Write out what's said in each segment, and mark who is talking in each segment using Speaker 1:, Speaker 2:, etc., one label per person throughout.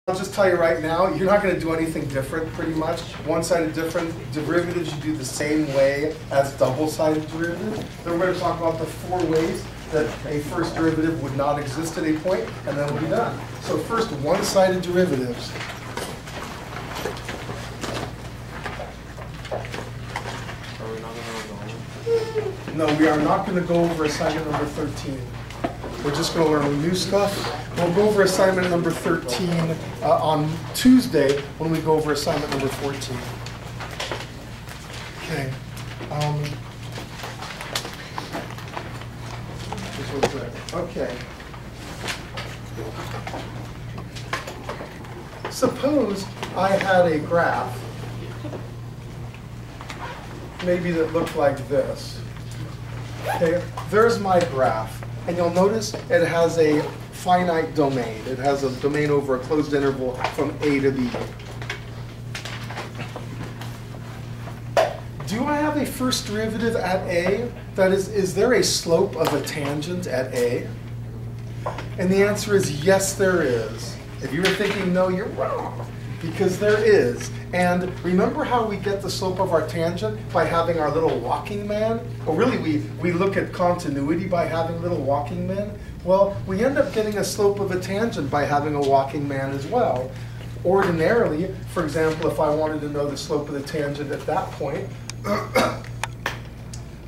Speaker 1: I'll just tell you right now, you're not going to do anything different pretty much. One-sided different derivatives you do the same way as double-sided derivatives. Then we're going to talk about the 4 ways that a first derivative would not exist at a point, and then we'll be done. So first, one-sided derivatives. No, we are not going to go over assignment number 13. We're just going to learn new stuff. We'll go over assignment number 13 on Tuesday when we go over assignment number 14. Okay. This was it. Okay. Suppose I had a graph, maybe that looked like this. Okay, there's my graph. And you'll notice it has a finite domain. It has a domain over a closed interval from A to B. Do I have a first derivative at A? That is there a slope of a tangent at A? And the answer is yes, there is. If you were thinking no, you're wrong. Because there is. And remember how we get the slope of our tangent by having our little walking man? Or really, we look at continuity by having little walking men. Well, we end up getting a slope of a tangent by having a walking man as well. Ordinarily, for example, if I wanted to know the slope of the tangent at that point,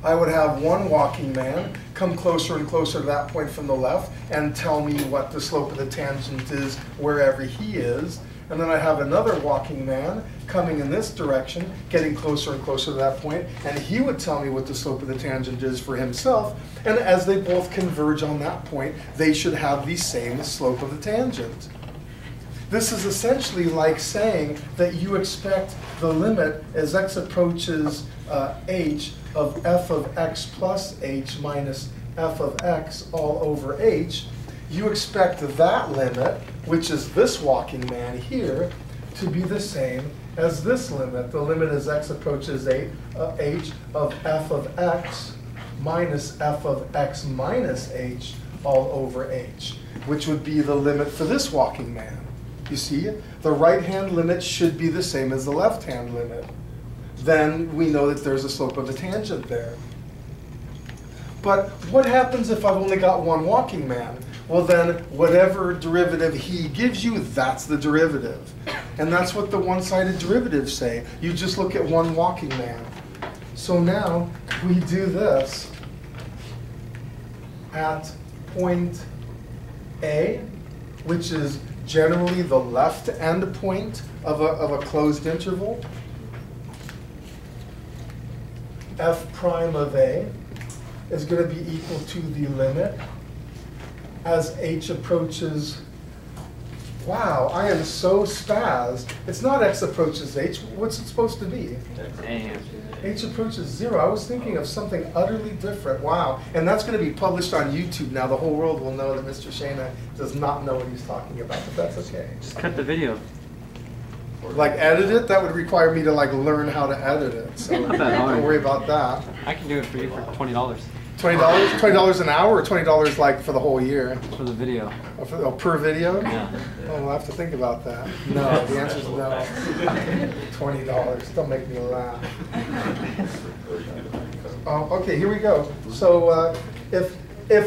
Speaker 1: I would have one walking man come closer and closer to that point from the left and tell me what the slope of the tangent is wherever he is. And then I have another walking man coming in this direction, getting closer and closer to that point, and he would tell me what the slope of the tangent is for himself. And as they both converge on that point, they should have the same slope of the tangent. This is essentially like saying that you expect the limit as x approaches h of f of x plus h minus f of x all over h. You expect that limit, which is this walking man here, to be the same as this limit. The limit as x approaches h of f of x minus f of x minus h all over h, which would be the limit for this walking man. You see, the right-hand limit should be the same as the left-hand limit. Then we know that there's a slope of a tangent there. But what happens if I've only got one walking man? Well then, whatever derivative he gives you, that's the derivative. And that's what the one-sided derivatives say. You just look at one walking man. So now, we do this at point A, which is generally the left end point of a closed interval. F prime of A is going to be equal to the limit as h approaches, wow, I am so spazzed. It's not x approaches h. What's it supposed to be? H approaches 0. I was thinking of something utterly different. Wow. And that's going to be published on YouTube now. The whole world will know that Mr. Shana does not know what he's talking about, but that's okay.
Speaker 2: Just cut the video.
Speaker 1: Like edit it? That would require me to like learn how to edit it. So
Speaker 2: Not that hard.
Speaker 1: don't worry about that.
Speaker 2: I can do it for you for $20
Speaker 1: $20? $20 an hour or $20 like for the whole year?
Speaker 2: for the video.
Speaker 1: Oh, per video?
Speaker 2: Yeah.
Speaker 1: Oh, we'll have to think about that. No, the answer is no. $20. Don't make me laugh. Okay, here we go. So if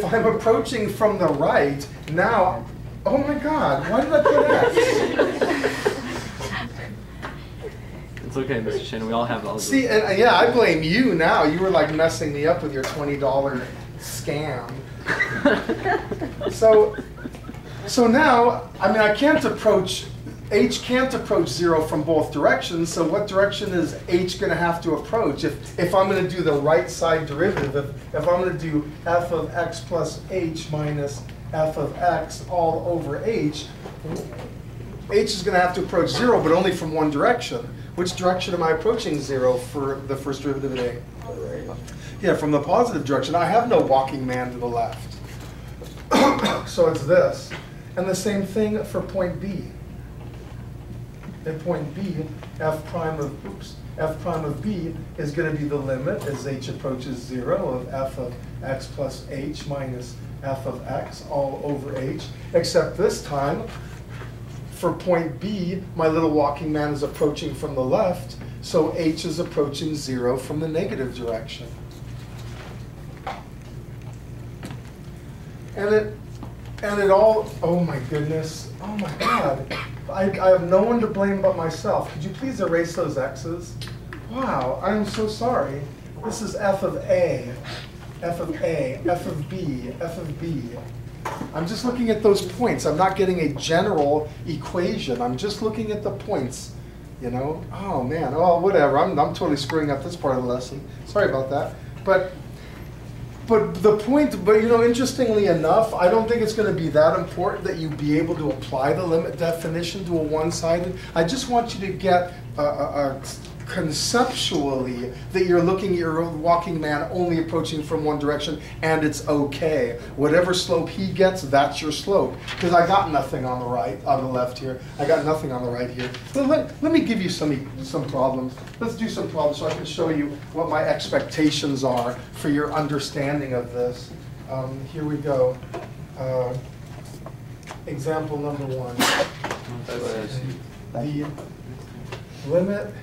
Speaker 1: I'm approaching from the right, now, oh my God, why did I put X?
Speaker 2: It's okay, Mr. Shannon. We all have those.
Speaker 1: See, and yeah, I blame you now. You were like messing me up with your $20 scam. So now, I mean, h can't approach 0 from both directions, so what direction is h going to have to approach? If I'm going to do the right side derivative, if I'm going to do f of x plus h minus f of x all over h is going to have to approach 0, but only from one direction. Which direction am I approaching 0 for the first derivative at A? Yeah, from the positive direction. I have no walking man to the left. So it's this. And the same thing for point B. At point B, f prime of B is going to be the limit as h approaches 0 of f of x plus h minus f of x all over h, except this time, for point B, my little walking man is approaching from the left, so h is approaching 0 from the negative direction. And it all, oh my goodness, oh my God. I have no one to blame but myself. Could you please erase those x's? Wow, I'm so sorry. This is f of A, f of A, f of B, f of B. I'm just looking at those points. I'm not getting a general equation. I'm just looking at the points, you know? Oh man, oh whatever. I'm totally screwing up this part of the lesson. Sorry about that. But the point, but you know, interestingly enough, I don't think it's going to be that important that you be able to apply the limit definition to a one-sided. I just want you to get conceptually that you're looking at your walking man only approaching from one direction, and it's okay. Whatever slope he gets, that's your slope. Because I got nothing on the right, on the left here. I got nothing on the right here. Let me give you some problems. Let's do some problems so I can show you what my expectations are for your understanding of this. Here we go. Example number 1. The limit.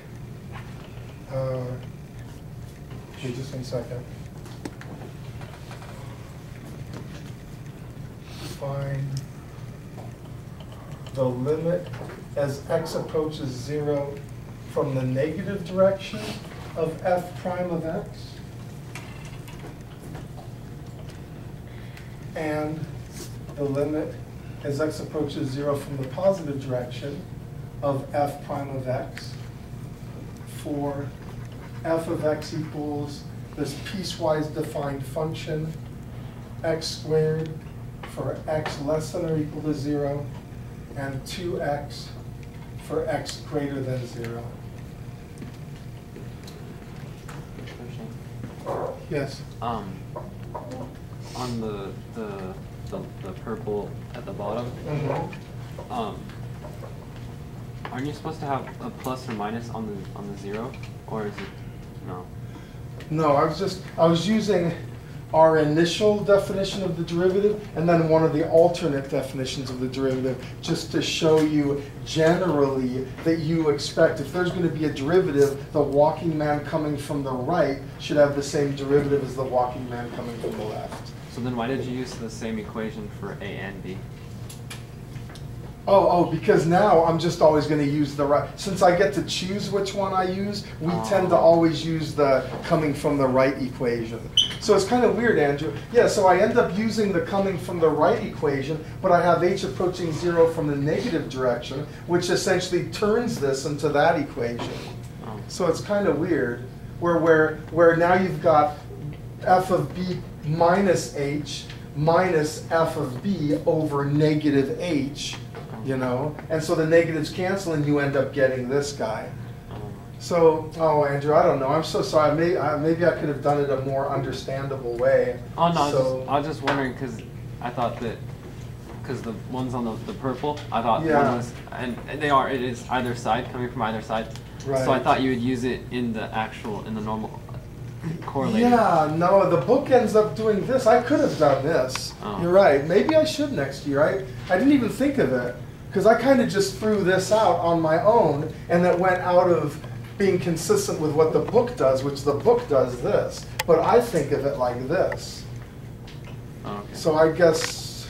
Speaker 1: Okay, just 1 second. Find the limit as x approaches 0 from the negative direction of f prime of x, and the limit as x approaches 0 from the positive direction of f prime of x for f of x equals this piecewise defined function x squared for x less than or equal to 0 and 2x for x greater than 0. Yes.
Speaker 2: On the purple at the bottom, aren't you supposed to have a plus or minus on the 0, or is it no?
Speaker 1: No, I was using our initial definition of the derivative and then one of the alternate definitions of the derivative, just to show you generally that you expect if there's going to be a derivative, the walking man coming from the right should have the same derivative as the walking man coming from the left.
Speaker 2: So then why did you use the same equation for A and B?
Speaker 1: Oh, because now I'm just always going to use the right. Since I get to choose which one I use, we tend to always use the coming from the right equation. So it's kind of weird, Andrew. Yeah, so I end up using the coming from the right equation, but I have h approaching 0 from the negative direction, which essentially turns this into that equation. So it's kind of weird, where now you've got f of b minus h minus f of b over negative h. You know, and so the negatives cancel and you end up getting this guy. So, oh, Andrew, I don't know. I'm so sorry. Maybe I could have done it a more understandable way.
Speaker 2: Oh, no,
Speaker 1: so,
Speaker 2: I was just wondering because I thought that, because the ones on the purple, I thought
Speaker 1: yeah.
Speaker 2: one was, and it is either side, coming from either side.
Speaker 1: Right.
Speaker 2: So I thought you would use it in the normal correlated.
Speaker 1: Yeah, no, the book ends up doing this. I could have done this.
Speaker 2: Oh.
Speaker 1: You're right. Maybe I should next year. I didn't even think of it. Because I kind of just threw this out on my own, and that went out of being consistent with what the book does, which the book does this. But I think of it like this.
Speaker 2: Oh, okay.
Speaker 1: So I guess,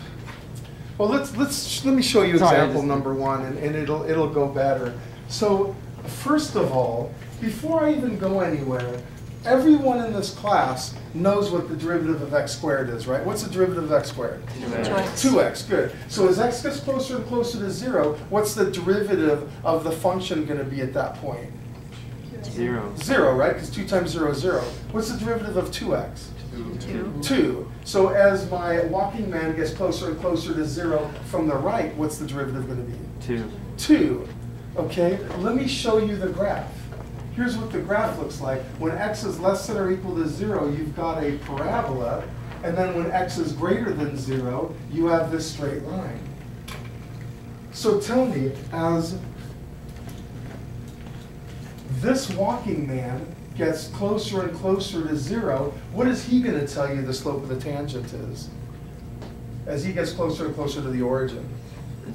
Speaker 1: well, let me show you example number 1, and it'll go better. So first of all, before I even go anywhere, everyone in this class knows what the derivative of x squared is, right? What's the derivative of x squared?
Speaker 3: 2x.
Speaker 1: 2x, good. So as x gets closer and closer to 0, what's the derivative of the function going to be at that point?
Speaker 2: 0.
Speaker 1: 0, right? Because 2 times 0 is 0. What's the derivative of 2x?
Speaker 3: 2.
Speaker 1: 2. So as my walking man gets closer and closer to 0 from the right, what's the derivative going to be?
Speaker 2: 2.
Speaker 1: 2. Okay, let me show you the graph. Here's what the graph looks like. When x is less than or equal to 0, you've got a parabola. And then when x is greater than 0, you have this straight line. So tell me, as this walking man gets closer and closer to 0, what is he going to tell you the slope of the tangent is? As he gets closer and closer to the origin.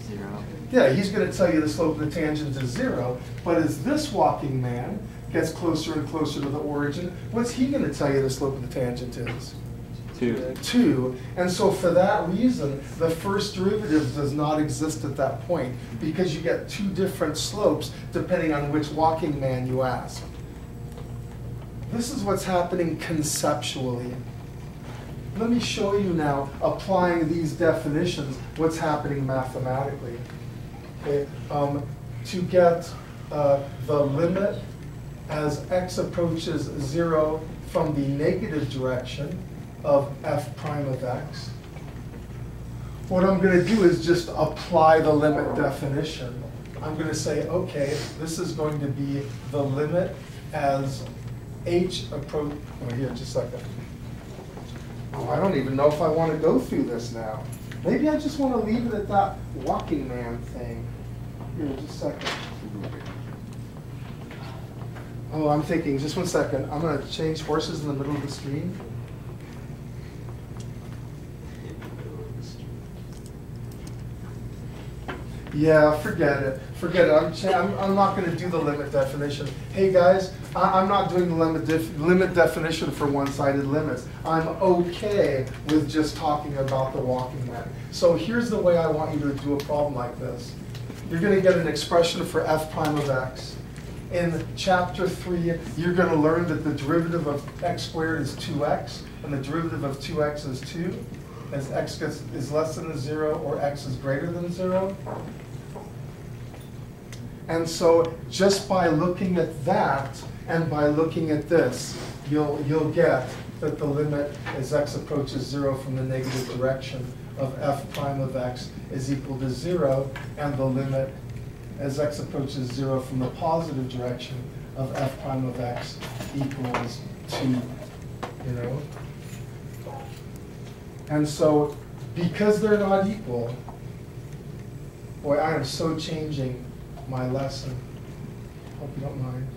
Speaker 2: 0.
Speaker 1: Yeah, he's going to tell you the slope of the tangent is 0, but as this walking man gets closer and closer to the origin, what's he going to tell you the slope of the tangent is?
Speaker 2: 2.
Speaker 1: 2. And so for that reason, the first derivative does not exist at that point, because you get two different slopes depending on which walking man you ask. This is what's happening conceptually. Let me show you now, applying these definitions, what's happening mathematically. Okay, to get the limit as x approaches 0 from the negative direction of f prime of x, what I'm going to do is just apply the limit definition. I'm going to say, okay, this is going to be the limit as h approach. Oh, here, just a second. Oh, I don't even know if I want to go through this now. Maybe I just want to leave it at that walking man thing. Here, just a second. Oh, I'm thinking, just 1 second. I'm going to change horses in the middle of the screen. Yeah, forget it. Forget it. I'm not going to do the limit definition. Hey guys, I'm not doing the limit definition for one-sided limits. I'm okay with just talking about the walking man. So here's the way I want you to do a problem like this. You're going to get an expression for f prime of x. In chapter 3, you're going to learn that the derivative of x squared is 2x, and the derivative of 2x is 2, as x is less than 0 or x is greater than 0. And so just by looking at that and by looking at this, you'll get that the limit as x approaches 0 from the negative direction of f prime of x is equal to 0, and the limit as x approaches 0 from the positive direction of f prime of x equals 2, you know? And so because they're not equal, boy, I am so changing my lesson. Hope you don't mind.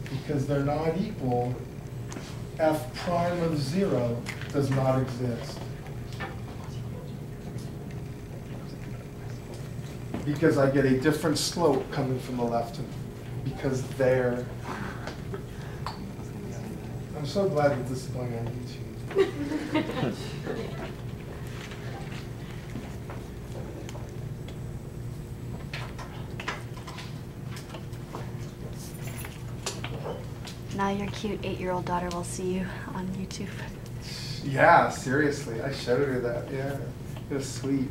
Speaker 1: Because they're not equal, f prime of 0 does not exist. Because I get a different slope coming from the left, because they're. I'm so glad that this is going on YouTube.
Speaker 3: Now your cute 8-year-old daughter will see you on YouTube.
Speaker 1: Yeah, seriously. I showed her that. Yeah, it was sweet.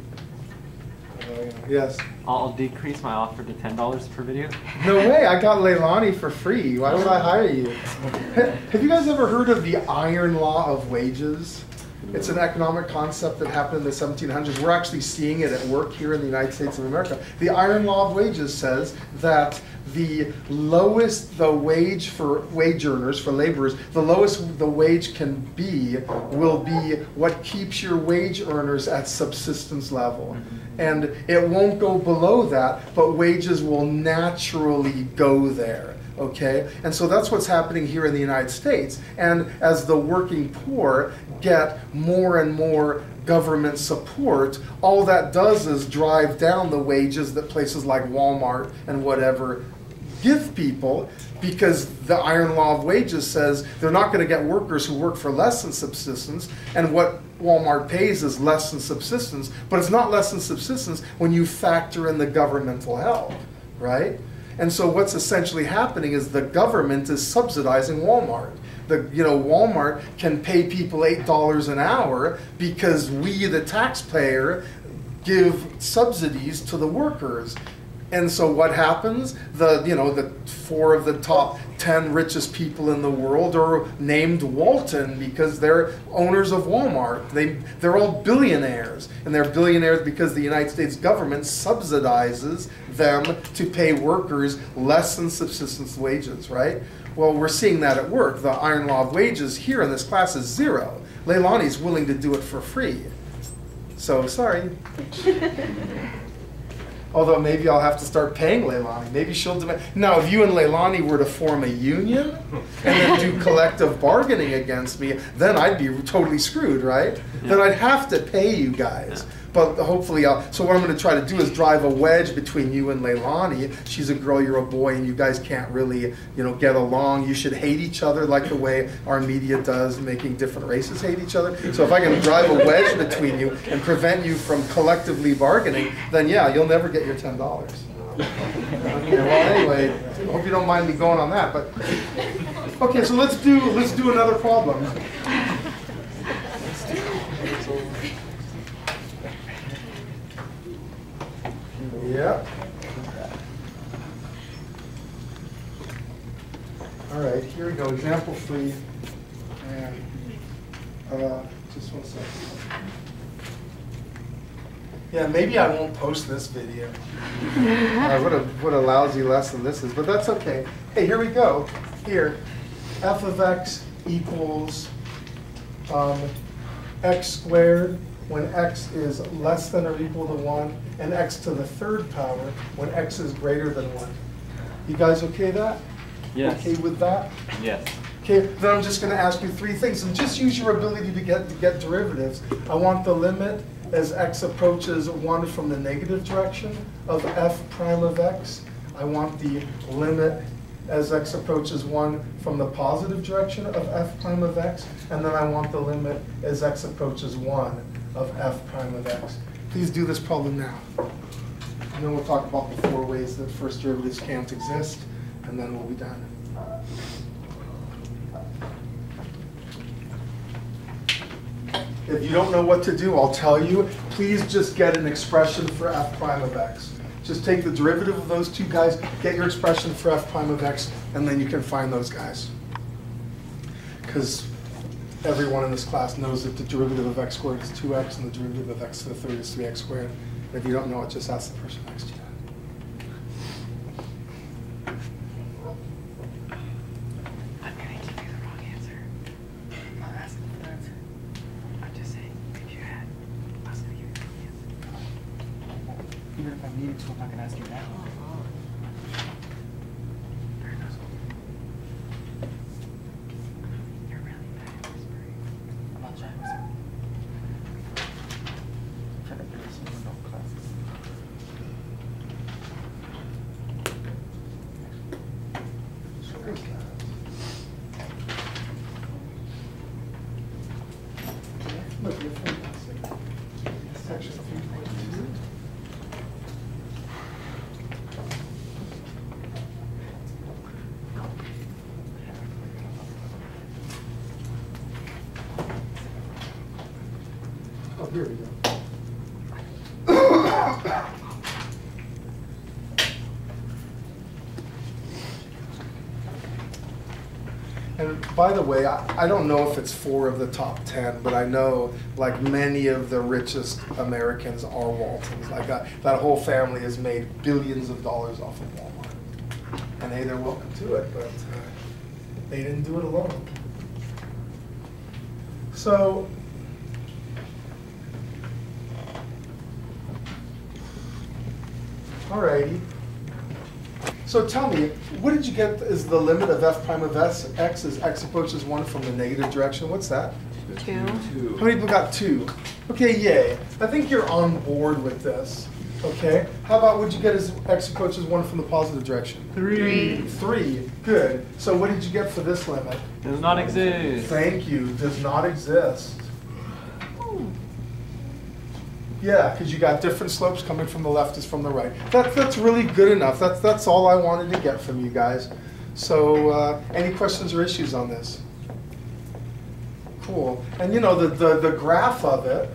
Speaker 1: Yes.
Speaker 2: I'll decrease my offer to $10 per video.
Speaker 1: No way, I got Leilani for free. Why would I hire you? Have you guys ever heard of the iron law of wages? It's an economic concept that happened in the 1700s. We're actually seeing it at work here in the United States of America. The iron law of wages says that the lowest the wage for wage earners, for laborers, the lowest the wage can be will be what keeps your wage earners at subsistence level. And it won't go below that, but wages will naturally go there. Okay, and so that's what's happening here in the United States. And as the working poor get more and more government support, all that does is drive down the wages that places like Walmart and whatever give people, because the iron law of wages says they're not going to get workers who work for less than subsistence, and what Walmart pays is less than subsistence, but it's not less than subsistence when you factor in the governmental help, right? And so what's essentially happening is the government is subsidizing Walmart. Walmart can pay people $8 an hour because we, the taxpayer, give subsidies to the workers. And so what happens? The 4 of the top 10 richest people in the world are named Walton because they're owners of Walmart. They're all billionaires, and they're billionaires because the United States government subsidizes them to pay workers less than subsistence wages, right? Well, we're seeing that at work. The iron law of wages here in this class is 0. Leilani's willing to do it for free. So, sorry. Although maybe I'll have to start paying Leilani. Maybe she'll demand. Now, if you and Leilani were to form a union and then do collective bargaining against me, then I'd be totally screwed, right? Yeah. Then I'd have to pay you guys. but hopefully so what I'm going to try to do is drive a wedge between you and Leilani. She's a girl, you're a boy, and you guys can't really, get along. You should hate each other like the way our media does, making different races hate each other. So if I can drive a wedge between you and prevent you from collectively bargaining, then yeah, you'll never get your $10. Okay, well anyway, hope you don't mind me going on that, but okay, so let's do another problem. Yep. All right, here we go. Example 3. And just 1 second. Yeah, maybe I won't post this video. What a lousy lesson this is, but that's okay. Hey, here we go. Here, f of x equals x squared when x is less than or equal to 1, and x to the 3rd power when x is greater than 1. You guys okay that?
Speaker 2: Yes.
Speaker 1: Okay with that?
Speaker 2: Yes.
Speaker 1: Okay, then I'm just going to ask you 3 things, and just use your ability to get derivatives. I want the limit as x approaches 1 from the negative direction of f prime of x. I want the limit as x approaches 1 from the positive direction of f prime of x, and then I want the limit as x approaches 1 of f prime of x. Please do this problem now. And then we'll talk about the 4 ways that first derivatives can't exist, and then we'll be done. If you don't know what to do, I'll tell you. Please just get an expression for f prime of x. Just take the derivative of those 2 guys, get your expression for f prime of x, and then you can find those guys. Because everyone in this class knows that the derivative of x squared is 2x, and the derivative of x to the 3rd is 3x squared. And if you don't know it, just ask the person next to you.
Speaker 4: I'm going to give you the wrong answer. I'm not asking for the answer. I'm just saying, if you had, I was going to give you the wrong answer. Even if I needed to, I'm not going to ask you now. You're really bad at whispering. I'm not trying to whisper. I'm trying to do this in no classes.
Speaker 1: Look, you're fantastic. Section 3.2. Oh, here we go. And by the way, I don't know if it's 4 of the top 10, but I know like many of the richest Americans are Waltons. Like that whole family has made billions of dollars off of Walmart. And hey, they're welcome to it, but they didn't do it alone. So, alrighty. So tell me, what did you get as the limit of f prime of x as x approaches 1 from the negative direction? What's that?
Speaker 3: 2.
Speaker 1: How many people got 2? Okay, yay. I think you're on board with this. Okay. How about what did you get as x approaches 1 from the positive direction?
Speaker 3: 3.
Speaker 1: 3. Good. So what did you get for this limit?
Speaker 2: Does not exist.
Speaker 1: Thank you. Does not exist. Yeah, because you got different slopes coming from the left as from the right. That's really good enough. That's all I wanted to get from you guys. So any questions or issues on this? Cool. And you know, the graph of it,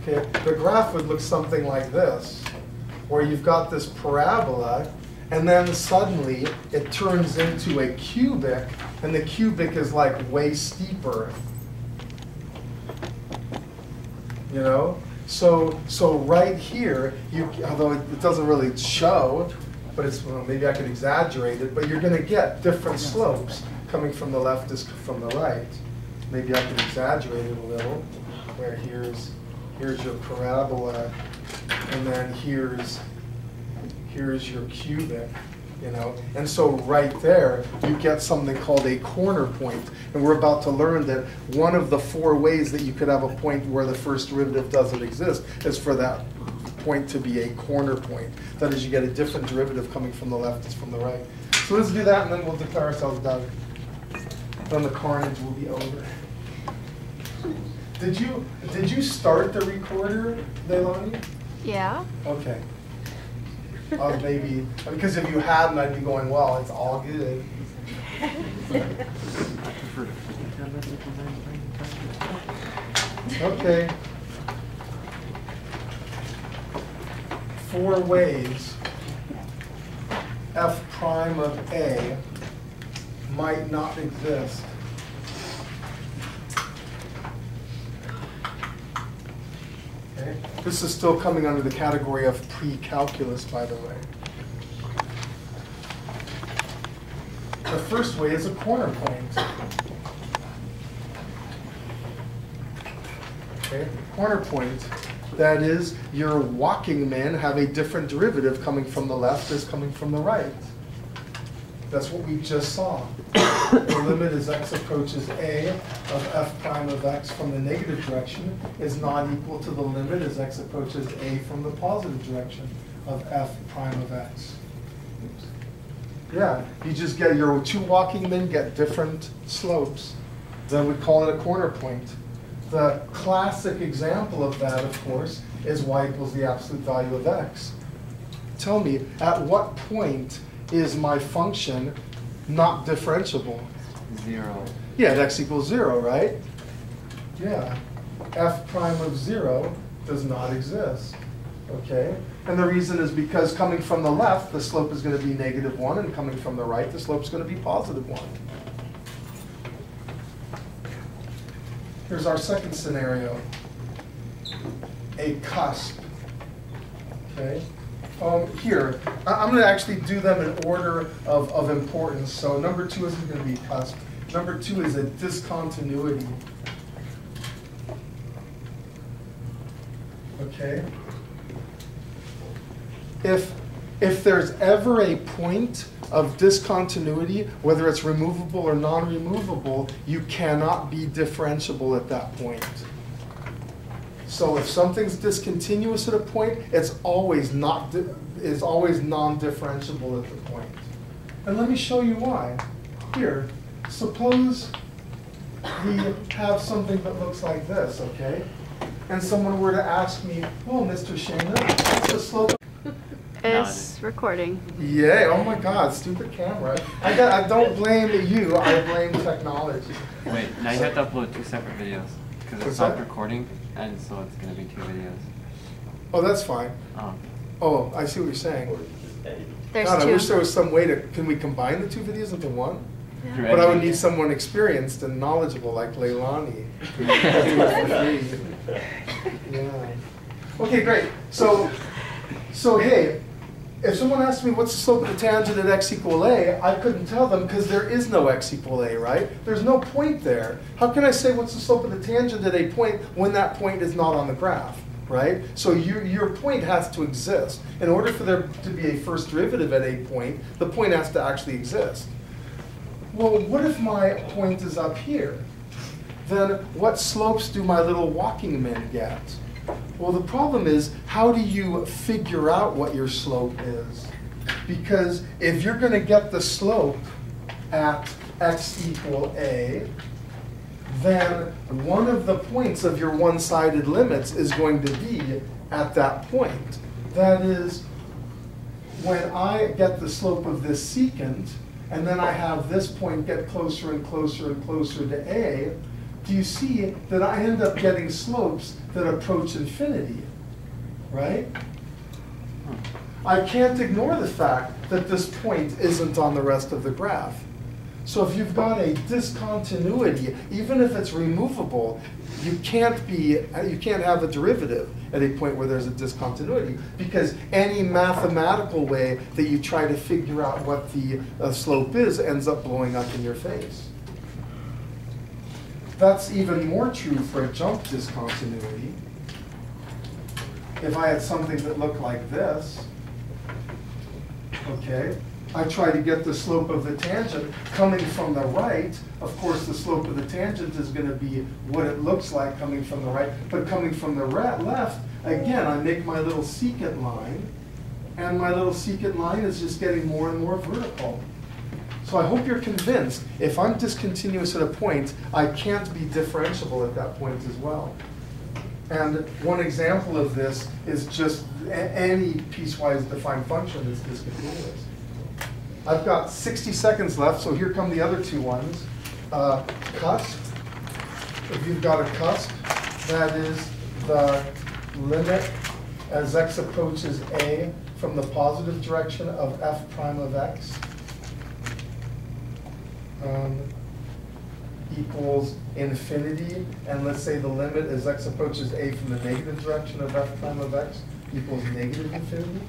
Speaker 1: okay, the graph would look something like this, where you've got this parabola, and then suddenly it turns into a cubic, and the cubic is like way steeper. You know, so right here, although it doesn't really show, but it's, well, maybe I could exaggerate it, but you're going to get different slopes coming from the left as from the right. Maybe I can exaggerate it a little, where here's your parabola, and then here's your cubic. you know? And so right there, you get something called a corner point. And we're about to learn that one of the 4 ways that you could have a point where the first derivative doesn't exist is for that point to be a corner point. That is, you get a different derivative coming from the left as from the right. So let's do that, and then we'll declare ourselves done. Then the carnage will be over. Did you start the recorder, Leilani?
Speaker 3: Yeah.
Speaker 1: Okay. Maybe, because if you hadn't, I'd be going, well, it's all good.
Speaker 2: I prefer to.
Speaker 1: Okay. 4 ways f prime of A might not exist. Okay. This is still coming under the category of pre-calculus, by the way. The first way is a corner point. Okay, corner point. That is, your walking men have a different derivative coming from the left as coming from the right. That's what we just saw. The limit as x approaches a of f prime of x from the negative direction is not equal to the limit as x approaches a from the positive direction of f prime of x. Oops. Yeah, you just get your 2 walking men get different slopes. Then we call it a corner point. The classic example of that, of course, is y equals the absolute value of x. Tell me, at what point is my function not differentiable?
Speaker 2: 0.
Speaker 1: Yeah, at x equals 0, right? Yeah. F prime of 0 does not exist. Okay? And the reason is because coming from the left, the slope is going to be -1, and coming from the right, the slope is going to be +1. Here's our second scenario. A cusp. Okay? Here, I'm going to actually do them in order of importance. So number 2 isn't going to be cusp. Number 2 is a discontinuity. Okay? If there's ever a point of discontinuity, whether it's removable or non-removable, you cannot be differentiable at that point. So if something's discontinuous at a point, it's always non-differentiable at the point. And let me show you why. Here, suppose we have something that looks like this, okay? And someone were to ask me, oh, Mr. Shana, what's the slope?
Speaker 3: It's recording.
Speaker 1: Yay, oh my God, stupid camera. I don't blame you, I blame technology.
Speaker 2: Wait, now you have to upload 2 separate videos. Because
Speaker 1: What's
Speaker 2: it's not
Speaker 1: that?
Speaker 2: recording, and so it's going to be 2 videos.
Speaker 1: Oh, that's fine.
Speaker 2: Oh.
Speaker 1: Oh, I see what you're saying.
Speaker 3: There's
Speaker 1: God,
Speaker 3: 2.
Speaker 1: I wish there was some way to, can we combine the 2 videos into one?
Speaker 2: Through
Speaker 1: But I would
Speaker 2: editing.
Speaker 1: need someone experienced and knowledgeable like Leilani. Yeah. Okay, great. So hey, if someone asked me what's the slope of the tangent at x equal a, I couldn't tell them because there is no x equal a, right? There's no point there. How can I say what's the slope of the tangent at a point when that point is not on the graph, right? So your point has to exist. In order for there to be a first derivative at a point, the point has to actually exist. Well, what if my point is up here? Then what slopes do my little walking men get? Well, the problem is, how do you figure out what your slope is? Because if you're going to get the slope at x equal a, then one of the points of your one-sided limits is going to be at that point. That is, when I get the slope of this secant, and then I have this point get closer and closer and closer to a, do you see that I end up getting slopes that approach infinity, right? I can't ignore the fact that this point isn't on the rest of the graph. So if you've got a discontinuity, even if it's removable, you can't have a derivative at a point where there's a discontinuity, because any mathematical way that you try to figure out what the slope is ends up blowing up in your face. That's even more true for a jump discontinuity. If I had something that looked like this, okay, I try to get the slope of the tangent coming from the right. Of course, the slope of the tangent is going to be what it looks like coming from the right. But coming from the left, again, I make my little secant line. And my little secant line is just getting more and more vertical. So I hope you're convinced, if I'm discontinuous at a point, I can't be differentiable at that point as well. And one example of this is just any piecewise defined function that's discontinuous. I've got 60 seconds left, so here come the other two ones. Cusp. If you've got a cusp, that is the limit as x approaches a from the positive direction of f prime of x equals infinity, and let's say the limit as x approaches a from the negative direction of f prime of x equals negative infinity.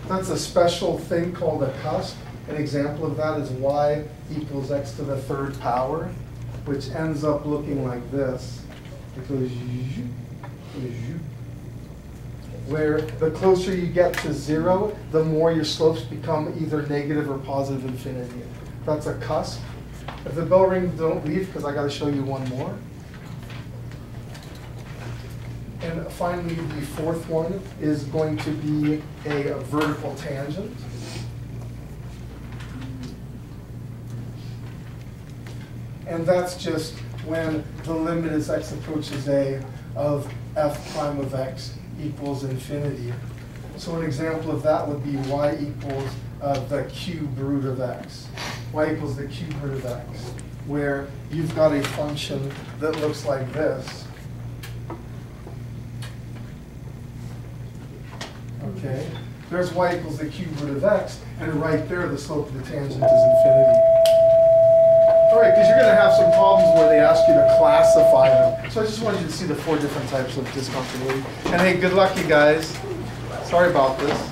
Speaker 1: That's a special thing called a cusp. An example of that is y equals x to the third power, which ends up looking like this. It goes where the closer you get to 0, the more your slopes become either negative or positive infinity. That's a cusp. If the bell rings, don't leave, because I got to show you one more. And finally, the fourth one is going to be a vertical tangent. And that's just when the limit as x approaches a of f prime of x equals infinity. So an example of that would be y equals the cube root of x. Y equals the cube root of x, where you've got a function that looks like this. Okay, there's y equals the cube root of x, and right there the slope of the tangent is infinity. All right, because you're going to have some problems where they ask you to classify them. So I just wanted you to see the 4 different types of discontinuity. And hey, good luck, you guys. Sorry about this.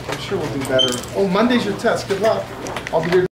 Speaker 1: I'm sure we'll do better. Oh, Monday's your test. Good luck. I'll be here.